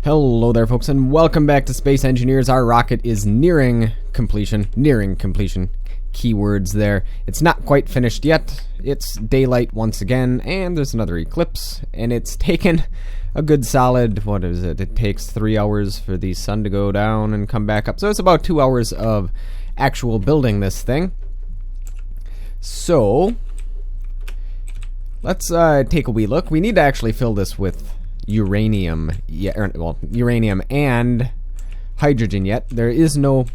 Hello there, folks, and welcome back to Space Engineers. Our rocket is nearing completion. Keywords there. It's not quite finished yet. It's daylight once again, and there's another eclipse, and it's taken a good solid, what is it? It takes 3 hours for the sun to go down and come back up. So it's about 2 hours of actual building this thing. So let's take a wee look. We need to actually fill this with uranium, uranium and hydrogen yet. There is no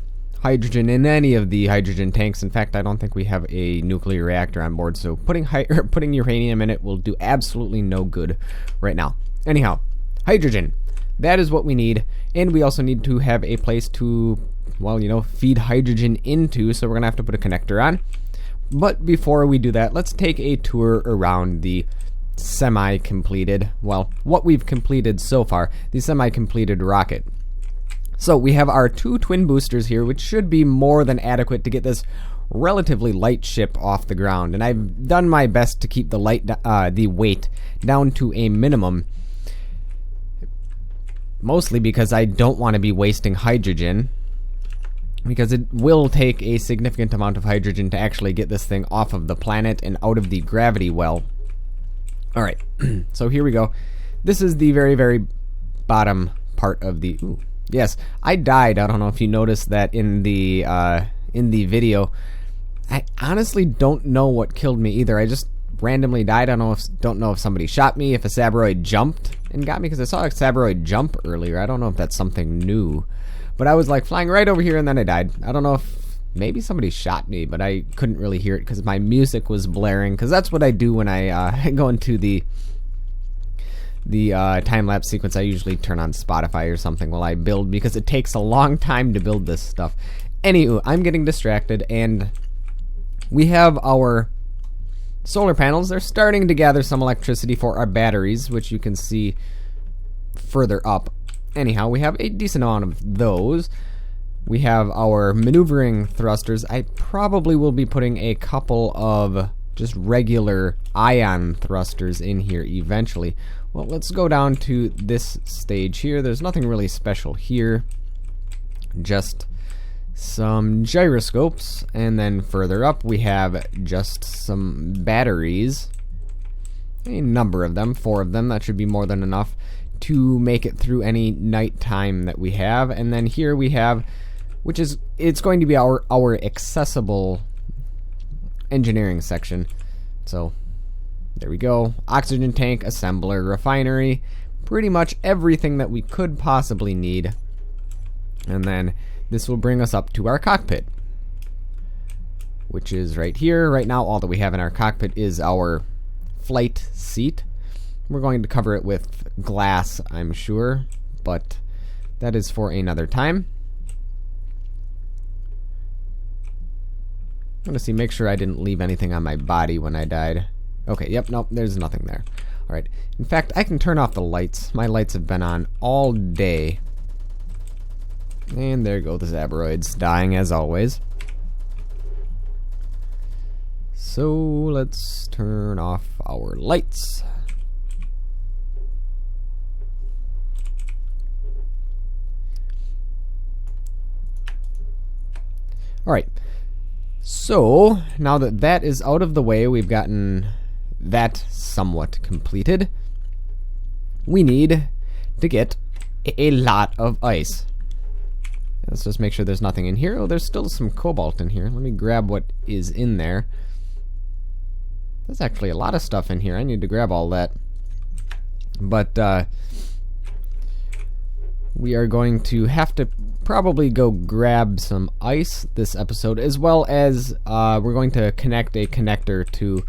hydrogen in any of the hydrogen tanks. In fact, I don't think we have a nuclear reactor on board, so putting uranium in it will do absolutely no good right now. Anyhow, hydrogen, that is what we need, and we also need to have a place to, well, feed hydrogen into, so we're gonna have to put a connector on. But before we do that, let's take a tour around the semi-completed, well, what we've completed so far, the semi-completed rocket. So we have our 2 twin boosters here, which should be more than adequate to get this relatively light ship off the ground, and I've done my best to keep the weight down to a minimum, mostly because I don't want to be wasting hydrogen, because it will take a significant amount of hydrogen to actually get this thing off of the planet and out of the gravity well. Alright, so here we go. This is the very, very bottom part of the... Ooh, yes, I died. I don't know if you noticed that in the video. I honestly don't know what killed me either. I just randomly died. I don't know if somebody shot me, if a sabroid jumped and got me, because I saw a sabroid jump earlier. I don't know if that's something new. But I was like flying right over here and then I died. I don't know if... Maybe somebody shot me, but I couldn't really hear it because my music was blaring. Because that's what I do when I go into the time-lapse sequence. I usually turn on Spotify or something while I build, because it takes a long time to build this stuff. Anywho, I'm getting distracted, and we have our solar panels. They're starting to gather some electricity for our batteries, which you can see further up. Anyhow, we have a decent amount of those. We have our maneuvering thrusters. I probably will be putting a couple of just regular ion thrusters in here eventually. Well, let's go down to this stage here. There's nothing really special here. Just some gyroscopes. And then further up we have just some batteries. A number of them, 4 of them. That should be more than enough to make it through any nighttime that we have. And then here we have... it's going to be our accessible engineering section. So there we go. Oxygen tank, assembler, refinery, pretty much everything that we could possibly need. And then this will bring us up to our cockpit, which is right here. Right now all that we have in our cockpit is our flight seat. We're going to cover it with glass, I'm sure, but that is for another time. I'm gonna make sure I didn't leave anything on my body when I died. Okay, yep, nope, there's nothing there. Alright, in fact, I can turn off the lights. My lights have been on all day. And there go the Zabroids, dying as always. So, let's turn off our lights. Alright. So, now that that is out of the way, we've gotten that somewhat completed. We need to get a lot of ice. Let's just make sure there's nothing in here. Oh, there's still some cobalt in here. Let me grab what is in there. There's actually a lot of stuff in here. I need to grab all that. But, we are going to have to probably go grab some ice this episode, as well as we're going to connect a connector to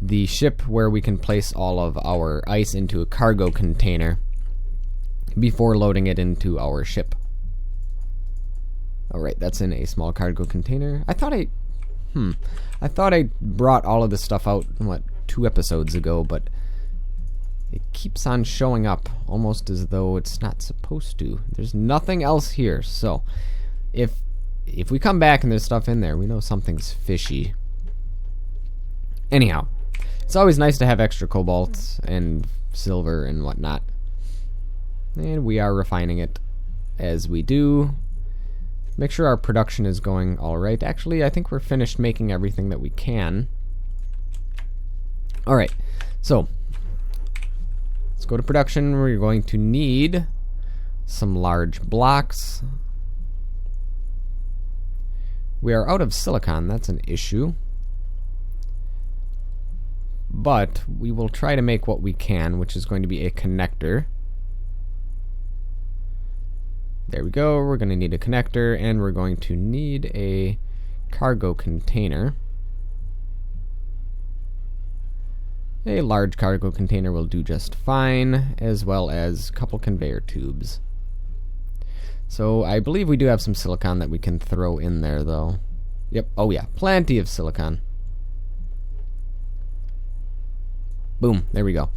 the ship where we can place all of our ice into a cargo container before loading it into our ship. Alright, that's in a small cargo container. I thought I brought all of this stuff out, 2 episodes ago, but it keeps on showing up almost as though it's not supposed to. There's nothing else here, so if we come back and there's stuff in there, we know something's fishy. Anyhow, it's always nice to have extra cobalt and silver and whatnot. And we are refining it as we do. Make sure our production is going alright. Actually, I think we're finished making everything that we can. Alright, so let's go to production. We're going to need some large blocks. We are out of silicon. That's an issue. But we will try to make what we can, which is going to be a connector. There we go. We're going to need a connector, and we're going to need a cargo container. A large cargo container will do just fine, as well as a couple conveyor tubes. So I believe we do have some silicon that we can throw in there, though. Yep, oh yeah, plenty of silicon. Boom, there we go.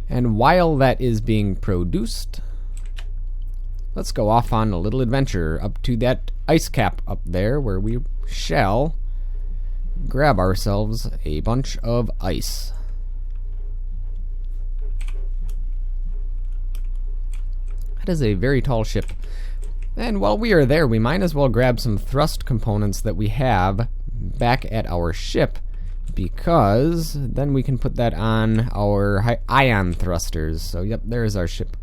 And while that is being produced, let's go off on a little adventure up to that ice cap up there, where we shall grab ourselves a bunch of ice. That is a very tall ship. And while we are there, we might as well grab some thrust components that we have back at our ship, because then we can put that on our ion thrusters. So yep, there's our ship.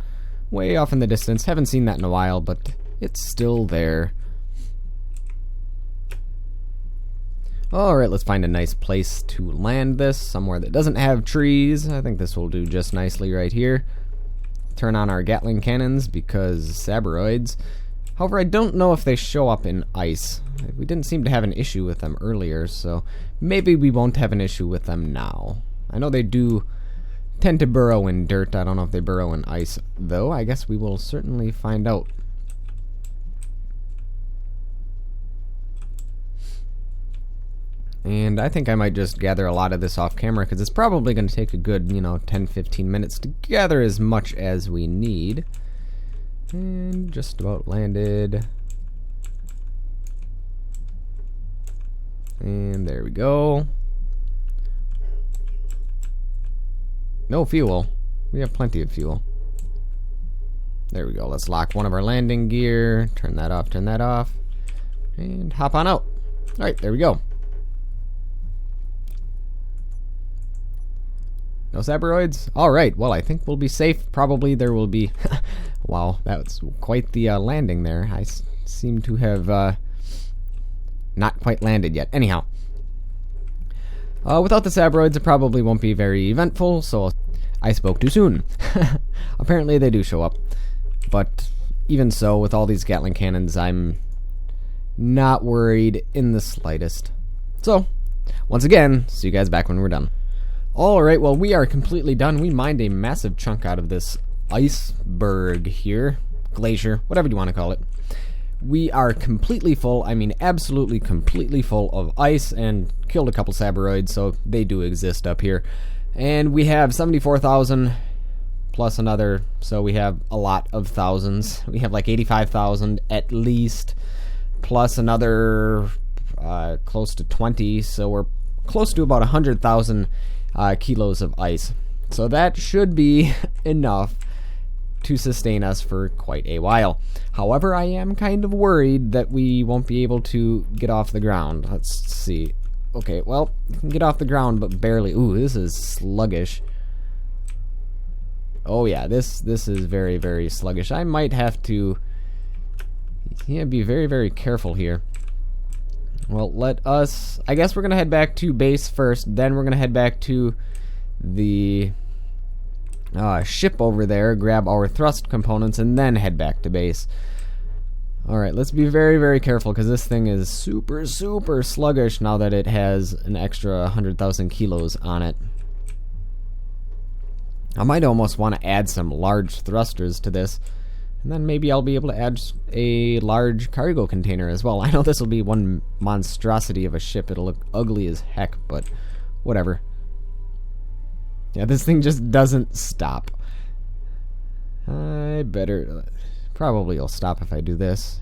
Way off in the distance. Haven't seen that in a while, but it's still there. Alright, let's find a nice place to land this. Somewhere that doesn't have trees. I think this will do just nicely right here. Turn on our Gatling cannons, because sabroids. However, I don't know if they show up in ice. We didn't seem to have an issue with them earlier, so maybe we won't have an issue with them now. I know they do tend to burrow in dirt. I don't know if they burrow in ice, though. I guess we will certainly find out. And I think I might just gather a lot of this off camera, because it's probably going to take a good, 10-15 minutes to gather as much as we need. And just about landed. And there we go. No fuel. We have plenty of fuel. There we go. Let's lock one of our landing gear. Turn that off, and hop on out. Alright, there we go. No sabroids? Alright, well, I think we'll be safe. Probably there will be... Wow, that's quite the landing there. I seem to have not quite landed yet. Anyhow. Without the sabroids, it probably won't be very eventful, so I spoke too soon. Apparently they do show up. But even so, with all these Gatling cannons, I'm not worried in the slightest. So, once again, see you guys back when we're done. Alright, well, we are completely done. We mined a massive chunk out of this iceberg here. Glacier, whatever you want to call it. We are completely full, I mean absolutely completely full of ice, and killed a couple sabroids, so they do exist up here. And we have 74,000 plus another, so we have a lot of thousands. We have like 85,000 at least, plus another close to 20, so we're close to about 100,000 kilos of ice. So that should be enough to sustain us for quite a while. However, I am kind of worried that we won't be able to get off the ground. Let's see. Okay, well, we can get off the ground, but barely. Ooh, this is sluggish. Oh yeah, this is very, very sluggish. I might have to be very, very careful here. Well, I guess we're gonna head back to base first, then we're gonna head back to the ship over there, grab our thrust components, and then head back to base. Alright, let's be very, very careful, because this thing is super, super sluggish now that it has an extra 100,000 kilos on it. I might almost want to add some large thrusters to this, and then maybe I'll be able to add a large cargo container as well. I know this will be one monstrosity of a ship. It'll look ugly as heck, but whatever. Yeah, this thing just doesn't stop. I better... Probably will stop if I do this,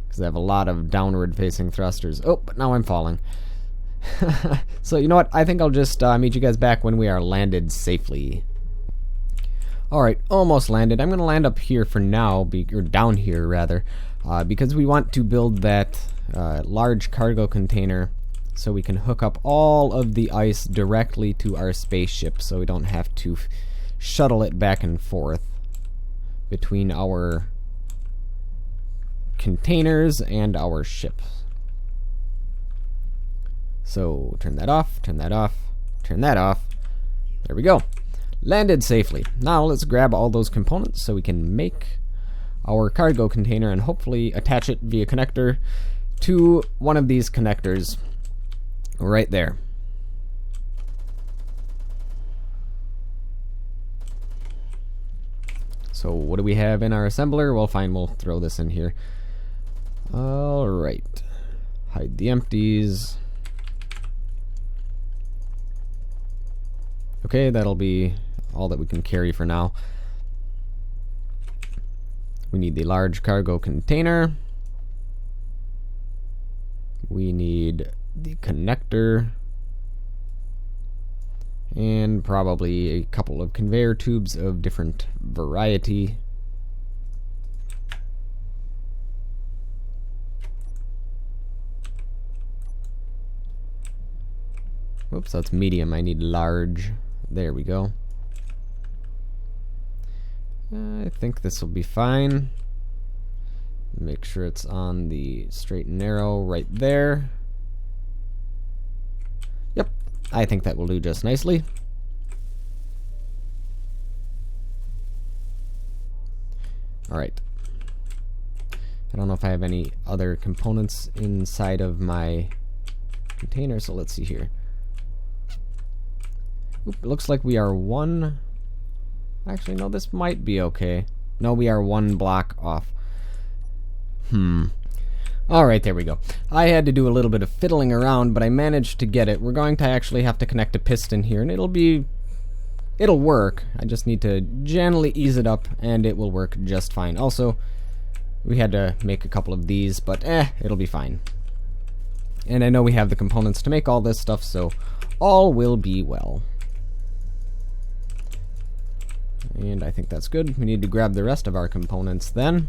because I have a lot of downward facing thrusters. Oh, but now I'm falling. So, you know what? I think I'll just meet you guys back when we are landed safely. Alright, almost landed. I'm going to land up here for now, or down here rather, because we want to build that large cargo container so we can hook up all of the ice directly to our spaceship so we don't have to shuttle it back and forth between our containers and our ship. So turn that off, turn that off, turn that off. There we go. Landed safely. Now let's grab all those components so we can make our cargo container and hopefully attach it via connector to one of these connectors right there. So what do we have in our assembler? Well, fine, we'll throw this in here. Alright. Hide the empties. Okay, that'll be all that we can carry for now. We need the large cargo container. We need the connector. And probably a couple of conveyor tubes of different variety. Whoops, that's medium. I need large. There we go. I think this will be fine. Make sure it's on the straight and narrow right there. Yep, I think that will do just nicely. Alright. I don't know if I have any other components inside of my container, so let's see here. Oop, it looks like we are one... Actually, no, this might be okay. No, we are one block off. Alright, there we go. I had to do a little bit of fiddling around, but I managed to get it. We're going to actually have to connect a piston here, and it'll work. I just need to gently ease it up, and it will work just fine. Also, we had to make a couple of these, but it'll be fine. And I know we have the components to make all this stuff, so all will be well. And I think that's good. We need to grab the rest of our components then.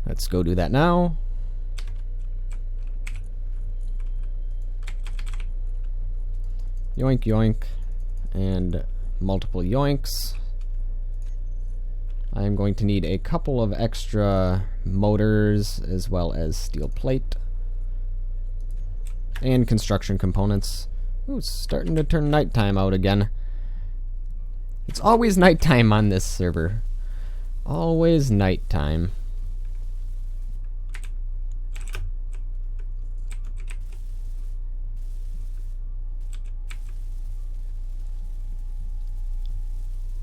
Let's go do that now. Yoink, yoink, and multiple yoinks. I'm going to need a couple of extra motors as well as steel plate. And construction components. Ooh, it's starting to turn nighttime out again. It's always nighttime on this server. Always nighttime.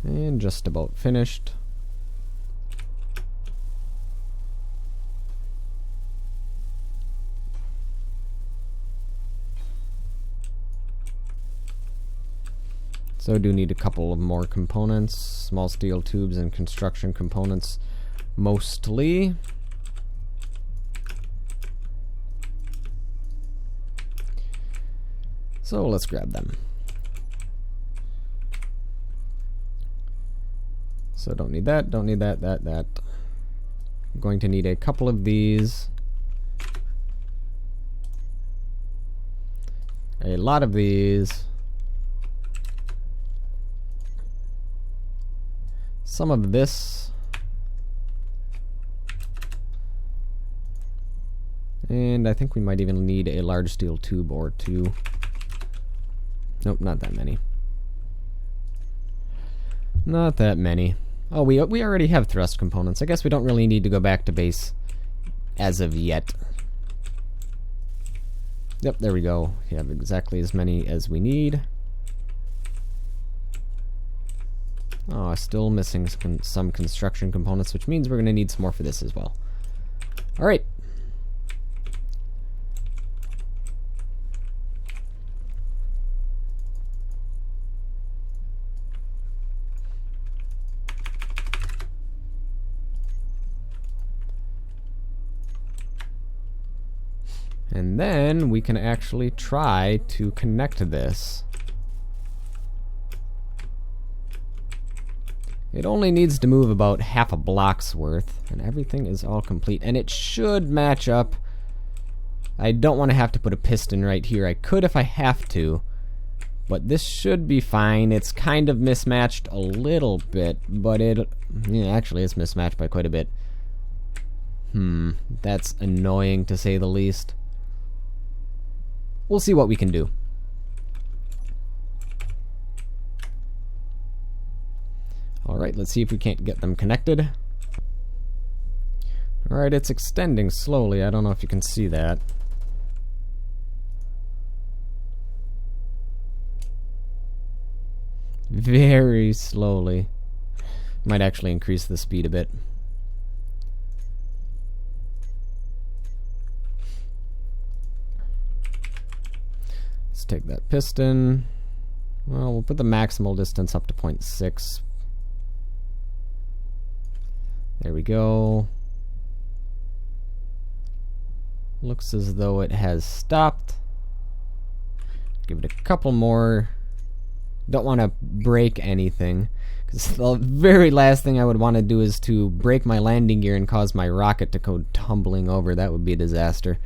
And just about finished. So I do need a couple of more components, small steel tubes and construction components mostly. So let's grab them. So don't need that, don't need that, that. I'm going to need a couple of these. A lot of these. Some of this. And I think we might even need a large steel tube or two. Nope, not that many. Not that many. Oh, we already have thrust components. I guess we don't really need to go back to base as of yet. Yep, there we go. We have exactly as many as we need. Oh, still missing some construction components, which means we're going to need some more for this as well. Alright. And then we can actually try to connect this. It only needs to move about half a block's worth, and everything is all complete. And it should match up. I don't want to have to put a piston right here. I could if I have to, but this should be fine. It's kind of mismatched a little bit, but actually it's mismatched by quite a bit. That's annoying to say the least. We'll see what we can do. Alright, let's see if we can't get them connected. Alright, it's extending slowly. I don't know if you can see that. Very slowly. Might actually increase the speed a bit. Let's take that piston. Well, we'll put the maximal distance up to 0.6. There we go. Looks as though it has stopped. Give it a couple more. Don't want to break anything, because the very last thing I would want to do is to break my landing gear and cause my rocket to go tumbling over. That would be a disaster.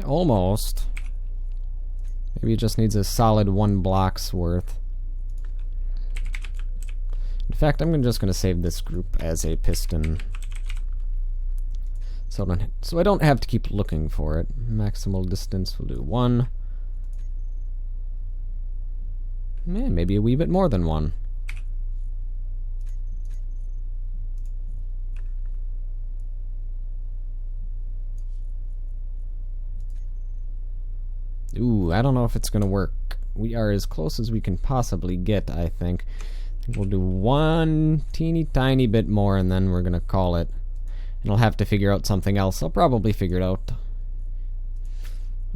Almost. Maybe it just needs a solid 1 block's worth. In fact, I'm just going to save this group as a piston, so I don't have to keep looking for it. Maximal distance, we'll do 1. Maybe a wee bit more than 1. Ooh, I don't know if it's going to work. We are as close as we can possibly get, I think. We'll do 1 teeny tiny bit more, and then we're going to call it. And I'll have to figure out something else. I'll probably figure it out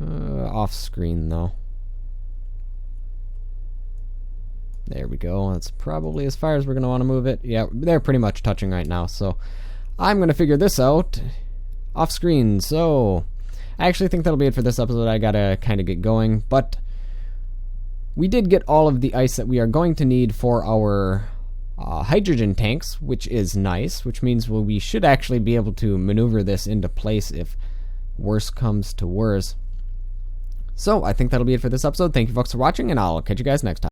off screen, though. There we go. That's probably as far as we're going to want to move it. Yeah, they're pretty much touching right now, so I'm going to figure this out off screen. So I actually think that'll be it for this episode. I gotta kind of get going, but we did get all of the ice that we are going to need for our hydrogen tanks, which is nice, which means we should actually be able to maneuver this into place if worse comes to worse. So I think that'll be it for this episode. Thank you folks for watching, and I'll catch you guys next time.